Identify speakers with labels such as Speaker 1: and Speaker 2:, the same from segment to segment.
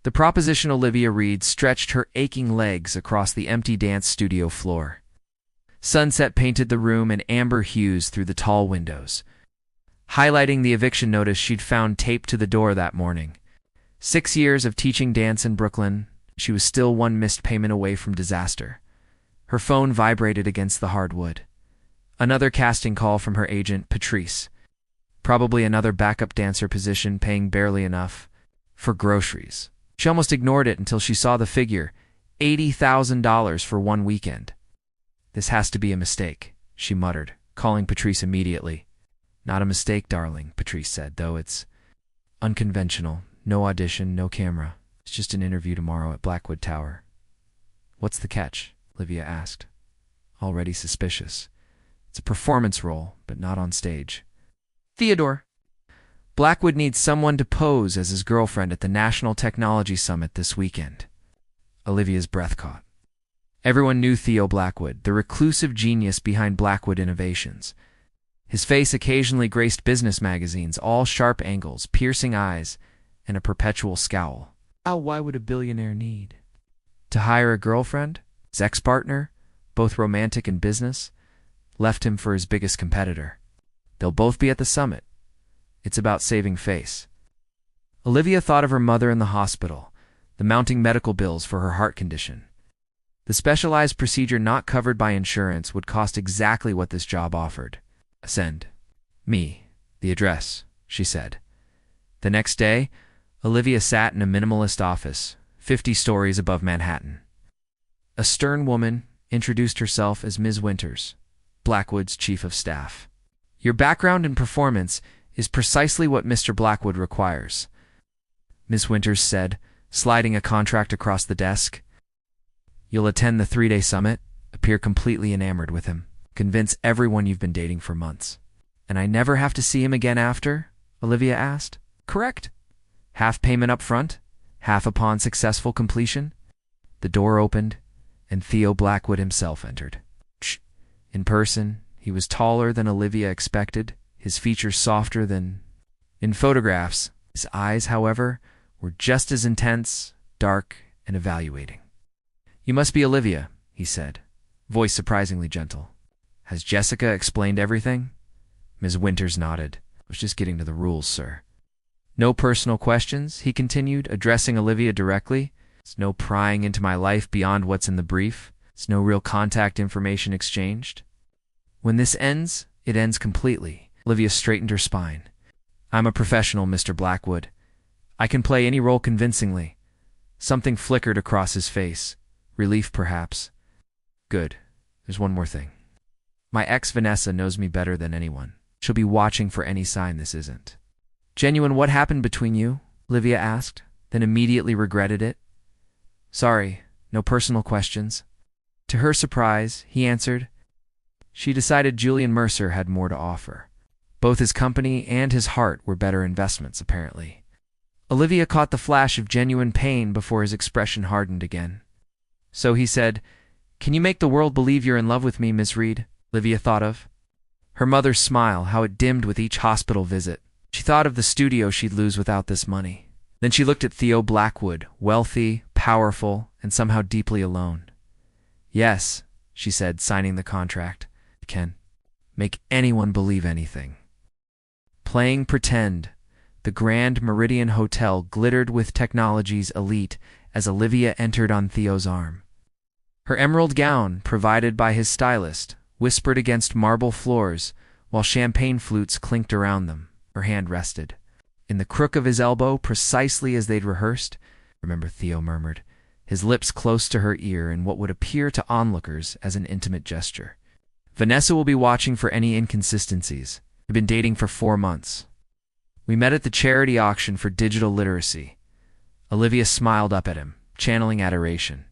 Speaker 1: The proposition Olivia Reed stretched her aching legs across the empty dance studio floor. Sunset painted the room in amber hues through the tall windows, highlighting the eviction notice she'd found taped to the door that morning. 6 years of teaching dance in Brooklyn, she was still one missed payment away from disaster. Her phone vibrated against the hardwood. Another casting call from her agent, Patrice. Probably another backup dancer position paying barely enough for groceries. She almost ignored it until she saw the figure, $80,000 for one weekend. "This has to be a mistake," she muttered, calling Patrice immediately. "Not a mistake, darling," Patrice said, "though it's unconventional. No audition, no camera. It's just an interview tomorrow at Blackwood Tower." "What's the catch?" Olivia asked, already suspicious. "It's a performance role, but not on stage." "Theodore, Blackwood needs someone to pose as his girlfriend at the National Technology Summit this weekend." Olivia's breath caught. Everyone knew Theo Blackwood, the reclusive genius behind Blackwood Innovations. His face occasionally graced business magazines, all sharp angles, piercing eyes, and a perpetual scowl. Why would a billionaire need to hire a girlfriend? His ex-partner, both romantic and business, left him for his biggest competitor. They'll both be at the summit. It's about saving face. Olivia thought of her mother in the hospital, the mounting medical bills for her heart condition. The specialized procedure not covered by insurance would cost exactly what this job offered. "Send me the address," she said. The next day, Olivia sat in a minimalist office, 50 stories above Manhattan. A stern woman introduced herself as Ms. Winters, Blackwood's chief of staff. "Your background and performance is precisely what Mr. Blackwood requires," Ms. Winters said, sliding a contract across the desk. "You'll attend the 3-day summit, appear completely enamored with him, convince everyone you've been dating for months." "And I never have to see him again after?" Olivia asked. "Correct. Half payment up front, half upon successful completion." The door opened, and Theo Blackwood himself entered. In person, he was taller than Olivia expected, his features softer than in photographs. His eyes, however, were just as intense, dark, and evaluating. "You must be Olivia," he said, voice surprisingly gentle. "Has Jessica explained everything?" Ms. Winters nodded. "I was just getting to the rules, sir." "No personal questions," he continued, addressing Olivia directly. "It's no prying into my life beyond what's in the brief. It's no real contact information exchanged. When this ends, it ends completely." Olivia straightened her spine. "I'm a professional, Mr. Blackwood. I can play any role convincingly." Something flickered across his face. Relief, perhaps. "Good. There's one more thing. My ex Vanessa knows me better than anyone. She'll be watching for any sign this isn't genuine." "What happened between you?" Olivia asked, then immediately regretted it. "Sorry, no personal questions." To her surprise, he answered, "She decided Julian Mercer had more to offer. Both his company and his heart were better investments, apparently." Olivia caught the flash of genuine pain before his expression hardened again. "So," he said, "can you make the world believe you're in love with me, Miss Reed?" Olivia thought of her mother's smile, how it dimmed with each hospital visit. She thought of the studio she'd lose without this money. Then she looked at Theo Blackwood, wealthy, powerful, and somehow deeply alone. "Yes," she said, signing the contract. "I can make anyone believe anything." Playing pretend, the Grand Meridian Hotel glittered with technology's elite as Olivia entered on Theo's arm. Her emerald gown, provided by his stylist, whispered against marble floors while champagne flutes clinked around them. Her hand rested in the crook of his elbow, precisely as they'd rehearsed. "Remember," Theo murmured, his lips close to her ear in what would appear to onlookers as an intimate gesture. "Vanessa will be watching for any inconsistencies. We've been dating for 4 months. We met at the charity auction for digital literacy." Olivia smiled up at him, channeling adoration.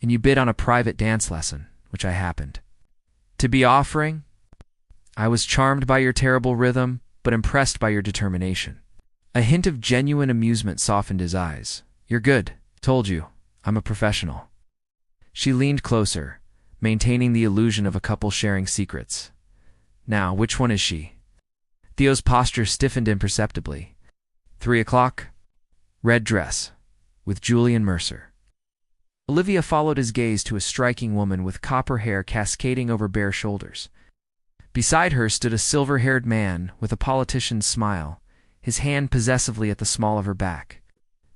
Speaker 1: "And you bid on a private dance lesson, which I happened to be offering. I was charmed by your terrible rhythm, but impressed by your determination." A hint of genuine amusement softened his eyes. "You're good. Told you. I'm a professional." She leaned closer, maintaining the illusion of a couple sharing secrets. "Now, which one is she?" Theo's posture stiffened imperceptibly. 3 o'clock. Red dress. with Julian Mercer. Olivia followed his gaze to a striking woman with copper hair cascading over bare shoulders. Beside her stood a silver-haired man with a politician's smile, his hand possessively at the small of her back.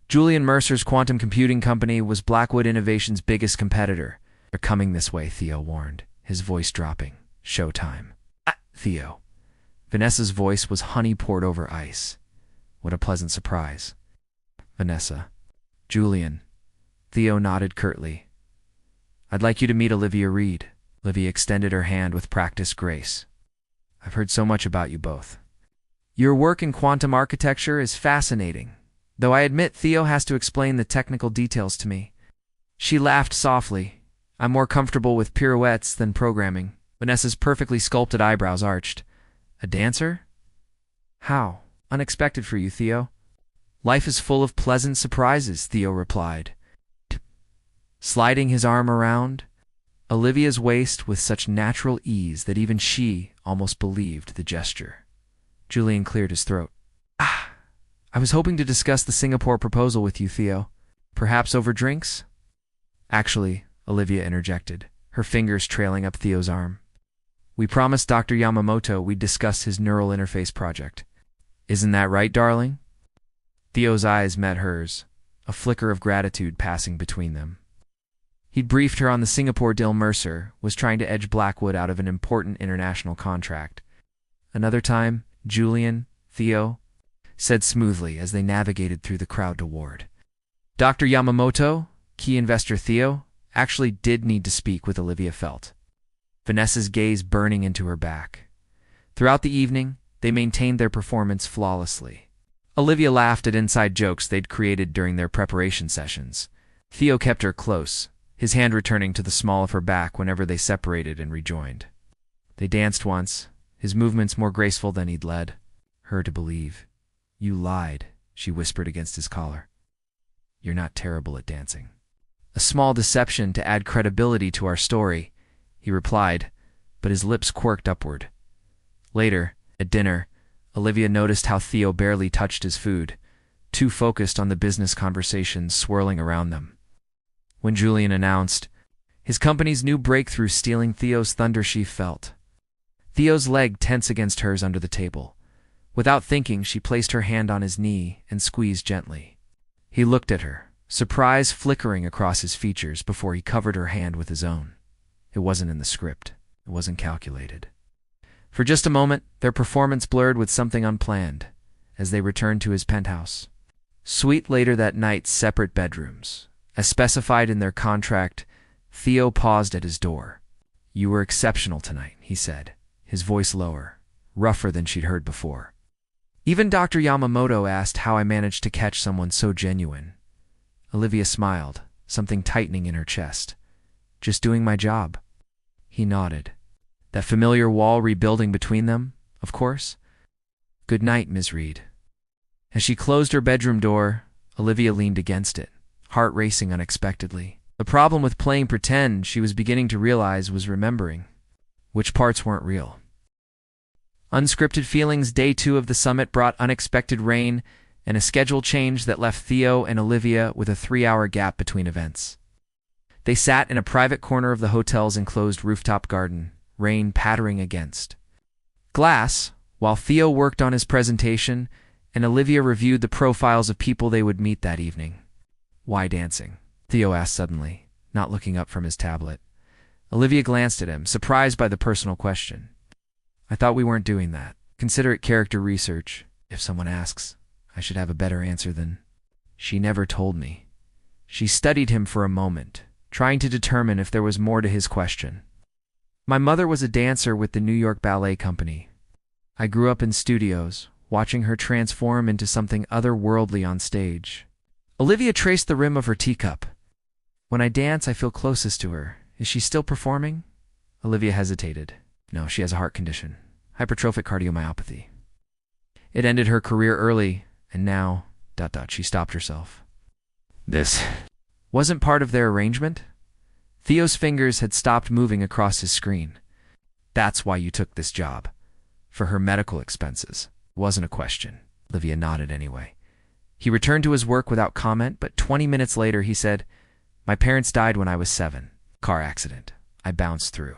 Speaker 1: Julian Mercer's quantum computing company was Blackwood Innovation's biggest competitor. "They're coming this way," Theo warned, his voice dropping. "Showtime." Theo. Vanessa's voice was honey poured over ice. What a pleasant surprise. Vanessa. Julian. Theo nodded curtly. "I'd like you to meet Olivia Reed." Olivia extended her hand with practiced grace. "I've heard so much about you both. Your work in quantum architecture is fascinating, though I admit Theo has to explain the technical details to me." She laughed softly. "I'm more comfortable with pirouettes than programming." Vanessa's perfectly sculpted eyebrows arched. "A dancer? How? Unexpected for you, Theo." "Life is full of pleasant surprises," Theo replied, sliding his arm around Olivia's waist with such natural ease that even she almost believed the gesture. Julian cleared his throat. "I was hoping to discuss the Singapore proposal with you, Theo. Perhaps over drinks?" "Actually," Olivia interjected, her fingers trailing up Theo's arm. "We promised Dr. Yamamoto we'd discuss his neural interface project. Isn't that right, darling?" Theo's eyes met hers, a flicker of gratitude passing between them. He'd briefed her on the Singapore deal. Mercer was trying to edge Blackwood out of an important international contract. "Another time, Julian," Theo said smoothly as they navigated through the crowd toward. Dr. Yamamoto, key investor Theo, actually did need to speak with Olivia felt, Vanessa's gaze burning into her back. Throughout the evening, they maintained their performance flawlessly. Olivia laughed at inside jokes they'd created during their preparation sessions. Theo kept her close, his hand returning to the small of her back whenever they separated and rejoined. They danced once, his movements more graceful than he'd led her to believe. "You lied," she whispered against his collar. "You're not terrible at dancing." "A small deception to add credibility to our story," he replied, but his lips quirked upward. Later, at dinner, Olivia noticed how Theo barely touched his food, too focused on the business conversations swirling around them. When Julian announced his company's new breakthrough stealing Theo's thunder, she felt Theo's leg tense against hers under the table. Without thinking, she placed her hand on his knee and squeezed gently. He looked at her, surprise flickering across his features before he covered her hand with his own. It wasn't in the script. It wasn't calculated. For just a moment, their performance blurred with something unplanned as they returned to his penthouse suite later that night. Separate bedrooms. As specified in their contract, Theo paused at his door. "You were exceptional tonight," he said, his voice lower, rougher than she'd heard before. "Even Dr. Yamamoto asked how I managed to catch someone so genuine." Olivia smiled, something tightening in her chest. "Just doing my job." He nodded. "That familiar wall rebuilding between them, of course?" "Good night, Ms. Reed." As she closed her bedroom door, Olivia leaned against it, heart racing unexpectedly. The problem with playing pretend, she was beginning to realize, was remembering which parts weren't real. Unscripted feelings. Day 2 of the summit brought unexpected rain and a schedule change that left Theo and Olivia with a 3-hour gap between events. They sat in a private corner of the hotel's enclosed rooftop garden, rain pattering against glass, while Theo worked on his presentation and Olivia reviewed the profiles of people they would meet that evening. "Why dancing?" Theo asked suddenly, not looking up from his tablet. Olivia glanced at him, surprised by the personal question. "I thought we weren't doing that. Consider it character research. If someone asks, I should have a better answer than." "She never told me." She studied him for a moment, trying to determine if there was more to his question. "My mother was a dancer with the New York Ballet Company. I grew up in studios, watching her transform into something otherworldly on stage." Olivia traced the rim of her teacup. "When I dance, I feel closest to her. Is she still performing?" Olivia hesitated. "No, she has a heart condition. Hypertrophic cardiomyopathy. It ended her career early, and now... She stopped herself. This wasn't part of their arrangement? Theo's fingers had stopped moving across his screen. "That's why you took this job. For her medical expenses." It wasn't a question. Olivia nodded anyway. He returned to his work without comment, but 20 minutes later he said, "My parents died when I was 7. Car accident. I bounced through.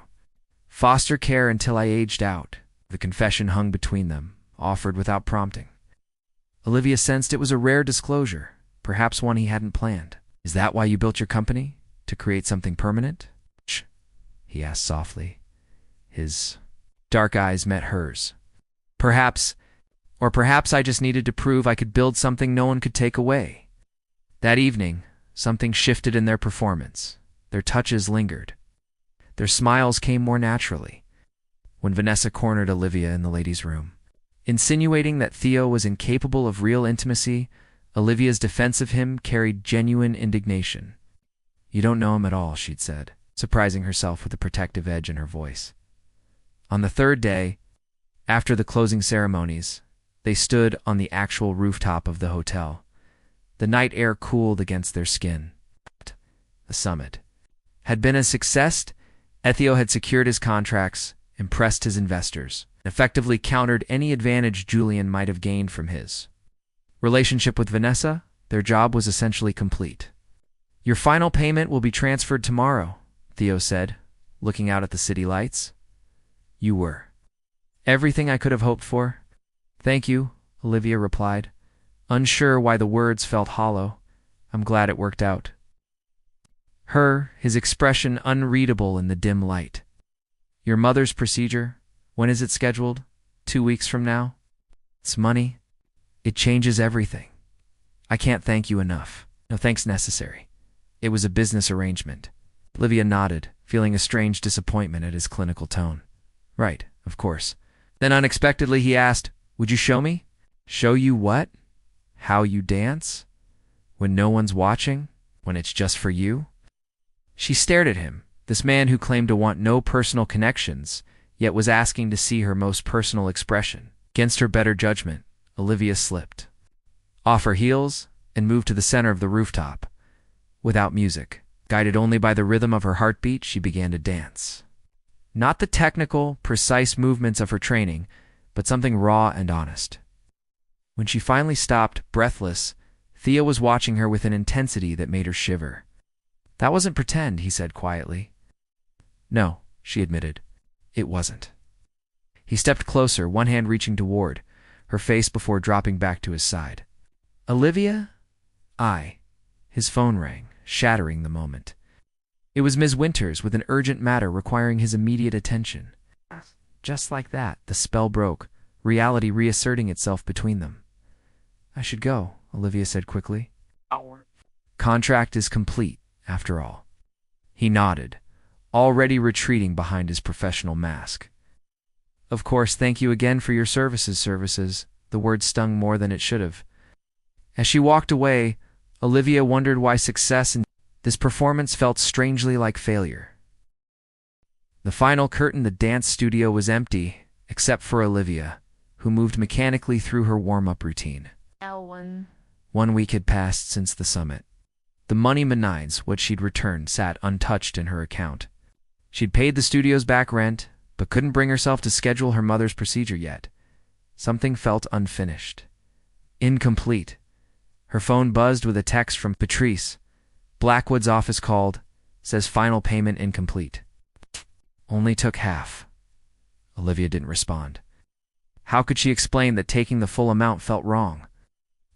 Speaker 1: Foster care until I aged out." The confession hung between them, offered without prompting. Olivia sensed it was a rare disclosure, perhaps one he hadn't planned. "Is that why you built your company? To create something permanent?" "Shh," he asked softly. His dark eyes met hers. Perhaps I just needed to prove I could build something no one could take away." That evening, something shifted in their performance. Their touches lingered. Their smiles came more naturally. When Vanessa cornered Olivia in the ladies' room, insinuating that Theo was incapable of real intimacy, Olivia's defense of him carried genuine indignation. "You don't know him at all," she'd said, surprising herself with a protective edge in her voice. On the third day, after the closing ceremonies, they stood on the actual rooftop of the hotel. The night air cooled against their skin. The summit had been a success. Theo had secured his contracts, impressed his investors, and effectively countered any advantage Julian might have gained from his relationship with Vanessa. Their job was essentially complete. "Your final payment will be transferred tomorrow," Theo said, looking out at the city lights. "You were everything I could have hoped for." "Thank you," Olivia replied, unsure why the words felt hollow. "I'm glad it worked out." His expression unreadable in the dim light. "Your mother's procedure, when is it scheduled? 2 weeks from now?" "It's money. It changes everything. I can't thank you enough." "No thanks necessary. It was a business arrangement." Olivia nodded, feeling a strange disappointment at his clinical tone. "Right, of course." Then unexpectedly he asked, "Would you show me?" "Show you what?" "How you dance? When no one's watching? When it's just for you?" She stared at him, this man who claimed to want no personal connections, yet was asking to see her most personal expression. Against her better judgment, Olivia slipped off her heels and moved to the center of the rooftop. Without music, guided only by the rhythm of her heartbeat, she began to dance. Not the technical, precise movements of her training, but something raw and honest. When she finally stopped, breathless, Theo was watching her with an intensity that made her shiver. "That wasn't pretend," he said quietly. "No," she admitted. "It wasn't." He stepped closer, one hand reaching toward her face before dropping back to his side. "Olivia?" His phone rang, shattering the moment. It was Ms. Winters with an urgent matter requiring his immediate attention. Just like that, the spell broke, reality reasserting itself between them. "I should go," Olivia said quickly. "Our contract is complete, after all." He nodded, already retreating behind his professional mask. "Of course, thank you again for your services." The word stung more than it should have. As she walked away, Olivia wondered why success in this performance felt strangely like failure. The final curtain, the dance studio was empty, except for Olivia, who moved mechanically through her warm-up routine. 1 week had passed since the summit. The money besides what she'd returned sat untouched in her account. She'd paid the studio's back rent, but couldn't bring herself to schedule her mother's procedure yet. Something felt unfinished. Incomplete. Her phone buzzed with a text from Patrice. "Blackwood's office called. Says final payment incomplete." "Only took half." Olivia didn't respond. How could she explain that taking the full amount felt wrong?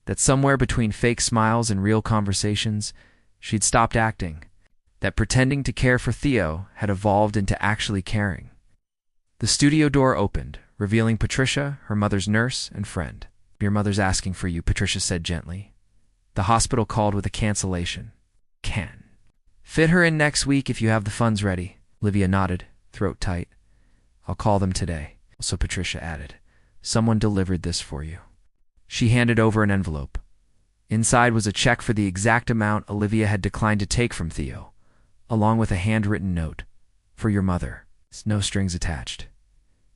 Speaker 1: That somewhere between fake smiles and real conversations, she'd stopped acting. That pretending to care for Theo had evolved into actually caring. The studio door opened, revealing Patricia, her mother's nurse and friend. "Your mother's asking for you," Patricia said gently. "The hospital called with a cancellation." "Can fit her in next week if you have the funds ready." Olivia nodded, throat tight. "I'll call them today." So Patricia added, "Someone delivered this for you." She handed over an envelope. Inside was a check for the exact amount Olivia had declined to take from Theo, along with a handwritten note. "For your mother. No strings attached."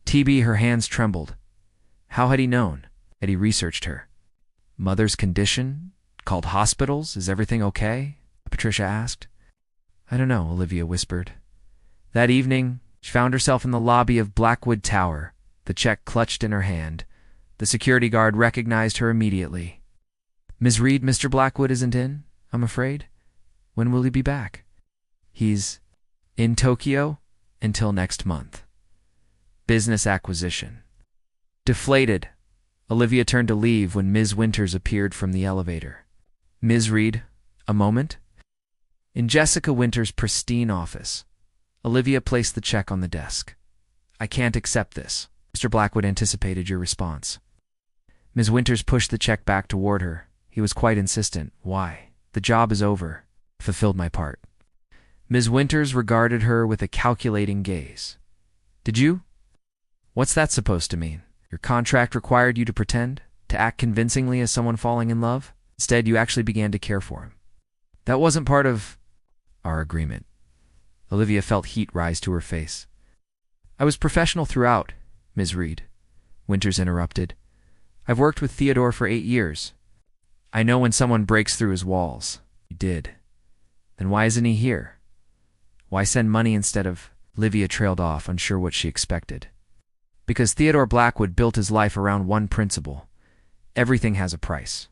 Speaker 1: TB, her hands trembled. How had he known? Had he researched her? "Mother's condition? Called hospitals? Is everything okay?" Patricia asked. "I don't know," Olivia whispered. That evening, she found herself in the lobby of Blackwood Tower, the check clutched in her hand. The security guard recognized her immediately. Ms. Reed, Mr. Blackwood isn't in, I'm afraid. When will he be back? He's in Tokyo until next month. Business acquisition. Deflated, Olivia turned to leave when Ms. Winters appeared from the elevator. Ms. Reed, a moment? In Jessica Winters' pristine office, Olivia placed the check on the desk. I can't accept this. Mr. Blackwood anticipated your response. Ms. Winters pushed the check back toward her. He was quite insistent. Why? The job is over. Fulfilled my part. Ms. Winters regarded her with a calculating gaze. Did you? What's that supposed to mean? Your contract required you to pretend, to act convincingly as someone falling in love? Instead, you actually began to care for him. That wasn't part of our agreement. Olivia felt heat rise to her face. I was professional throughout, Ms. Reed. Winters interrupted. I've worked with Theodore for 8 years. I know when someone breaks through his walls. You did. Then why isn't he here? Why send money instead of... Olivia trailed off, unsure what she expected. Because Theodore Blackwood built his life around one principle. Everything has a price.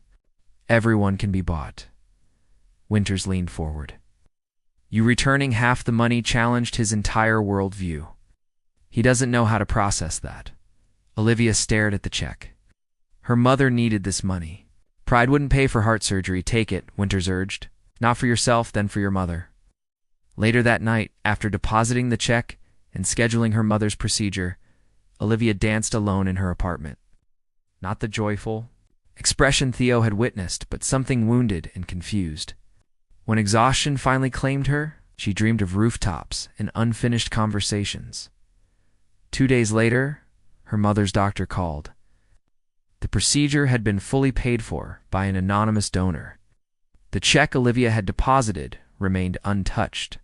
Speaker 1: Everyone can be bought. Winters leaned forward. You returning half the money challenged his entire worldview. He doesn't know how to process that. Olivia stared at the check. Her mother needed this money. Pride wouldn't pay for heart surgery. Take it, Winters urged. Not for yourself, then for your mother. Later that night, after depositing the check and scheduling her mother's procedure, Olivia danced alone in her apartment. Not the joyful expression Theo had witnessed, but something wounded and confused. When exhaustion finally claimed her, she dreamed of rooftops and unfinished conversations. 2 days later, her mother's doctor called. The procedure had been fully paid for by an anonymous donor. The check Olivia had deposited remained untouched.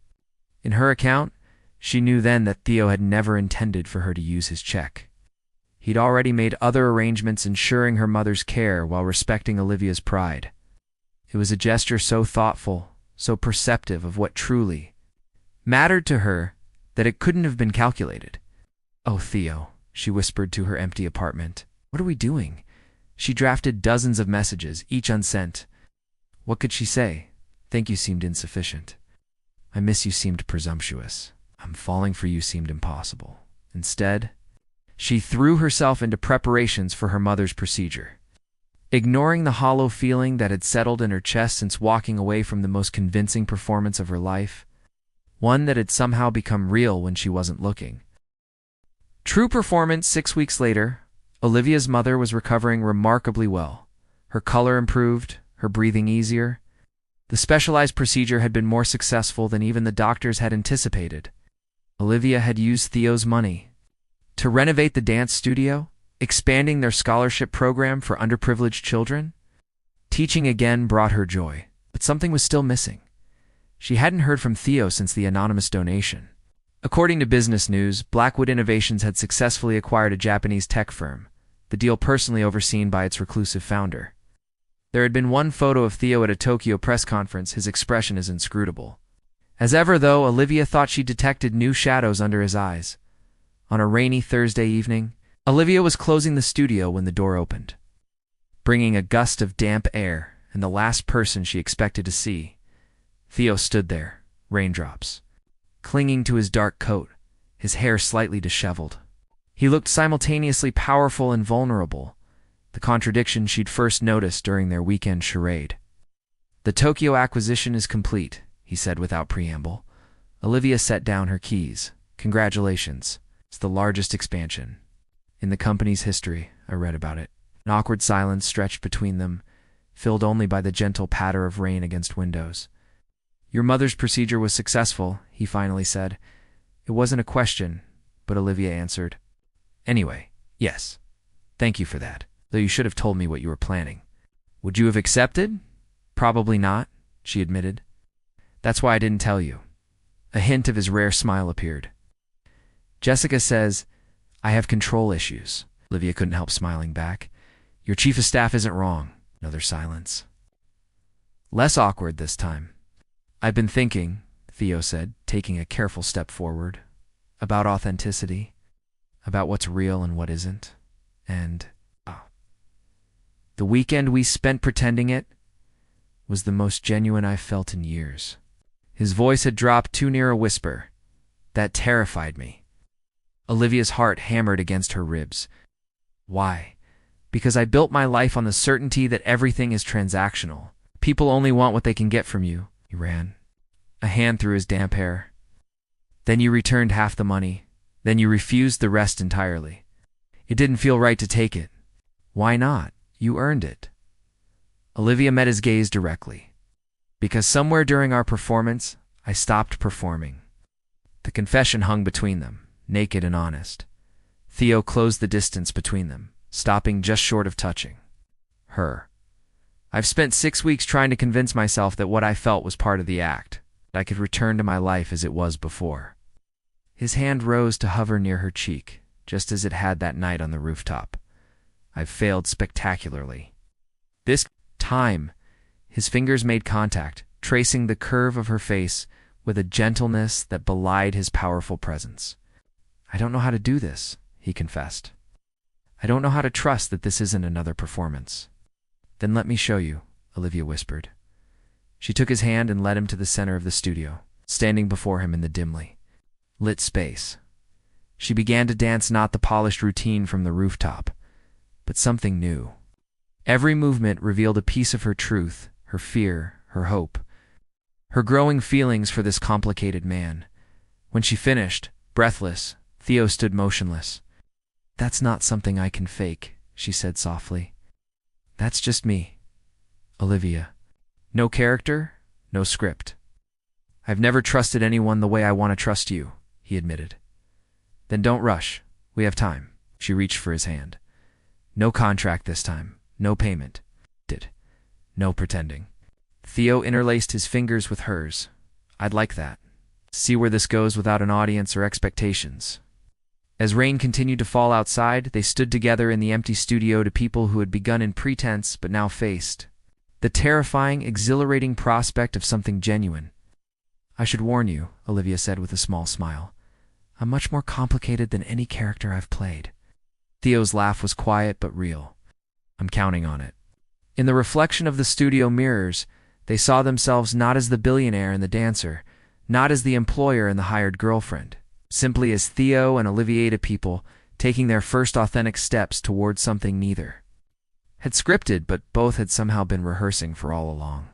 Speaker 1: In her account, she knew then that Theo had never intended for her to use his check. He'd already made other arrangements ensuring her mother's care while respecting Olivia's pride. It was a gesture so thoughtful, so perceptive of what truly mattered to her that it couldn't have been calculated. Oh, Theo, she whispered to her empty apartment. What are we doing? She drafted dozens of messages, each unsent. What could she say? Thank you seemed insufficient. I miss you seemed presumptuous. I'm falling for you seemed impossible. Instead, she threw herself into preparations for her mother's procedure. Ignoring the hollow feeling that had settled in her chest since walking away from the most convincing performance of her life, one that had somehow become real when she wasn't looking. True performance. 6 weeks later, Olivia's mother was recovering remarkably well. Her color improved, her breathing easier. The specialized procedure had been more successful than even the doctors had anticipated. Olivia had used Theo's money to renovate the dance studio, expanding their scholarship program for underprivileged children. Teaching again brought her joy, but something was still missing. She hadn't heard from Theo since the anonymous donation. According to Business News, Blackwood Innovations had successfully acquired a Japanese tech firm, the deal personally overseen by its reclusive founder. There had been one photo of Theo at a Tokyo press conference. His expression is inscrutable. As ever, though, Olivia thought she detected new shadows under his eyes. On a rainy Thursday evening, Olivia was closing the studio when the door opened, bringing a gust of damp air and the last person she expected to see. Theo stood there, raindrops, clinging to his dark coat, his hair slightly disheveled. He looked simultaneously powerful and vulnerable, the contradiction she'd first noticed during their weekend charade. The Tokyo acquisition is complete, he said without preamble. Olivia set down her keys. Congratulations. It's the largest expansion in the company's history. I read about it. An awkward silence stretched between them, filled only by the gentle patter of rain against windows. Your mother's procedure was successful, he finally said. It wasn't a question, but Olivia answered. Anyway, yes. Thank you for that, though you should have told me what you were planning. Would you have accepted? Probably not, she admitted. That's why I didn't tell you. A hint of his rare smile appeared. Jessica says, I have control issues. Olivia couldn't help smiling back. Your chief of staff isn't wrong. Another silence. Less awkward this time. I've been thinking, Theo said, taking a careful step forward, about authenticity, about what's real and what isn't, and The weekend we spent pretending it was the most genuine I've felt in years. His voice had dropped too near a whisper. That terrified me. Olivia's heart hammered against her ribs. Why? Because I built my life on the certainty that everything is transactional. People only want what they can get from you. He ran, a hand through his damp hair. Then you returned half the money. Then you refused the rest entirely. It didn't feel right to take it. Why not? You earned it. Olivia met his gaze directly. Because somewhere during our performance, I stopped performing. The confession hung between them, naked and honest. Theo closed the distance between them, stopping just short of touching her. I've spent 6 weeks trying to convince myself that what I felt was part of the act, that I could return to my life as it was before. His hand rose to hover near her cheek, just as it had that night on the rooftop. I've failed spectacularly. This time, his fingers made contact, tracing the curve of her face with a gentleness that belied his powerful presence. I don't know how to do this, he confessed. I don't know how to trust that this isn't another performance. Then let me show you, Olivia whispered. She took his hand and led him to the center of the studio, standing before him in the dimly lit space. She began to dance not the polished routine from the rooftop, but something new. Every movement revealed a piece of her truth, her fear, her hope, her growing feelings for this complicated man. When she finished, breathless, Theo stood motionless. That's not something I can fake, she said softly. That's just me, Olivia. No character, no script. I've never trusted anyone the way I want to trust you, he admitted. Then don't rush. We have time. She reached for his hand. No contract this time. No payment. No pretending. Theo interlaced his fingers with hers. I'd like that. See where this goes without an audience or expectations. As rain continued to fall outside, they stood together in the empty studio to people who had begun in pretense but now faced the terrifying, exhilarating prospect of something genuine. I should warn you, Olivia said with a small smile. I'm much more complicated than any character I've played. Theo's laugh was quiet but real. I'm counting on it. In the reflection of the studio mirrors, they saw themselves not as the billionaire and the dancer, not as the employer and the hired girlfriend, simply as Theo and Olivia people taking their first authentic steps towards something neither had scripted, but both had somehow been rehearsing for all along.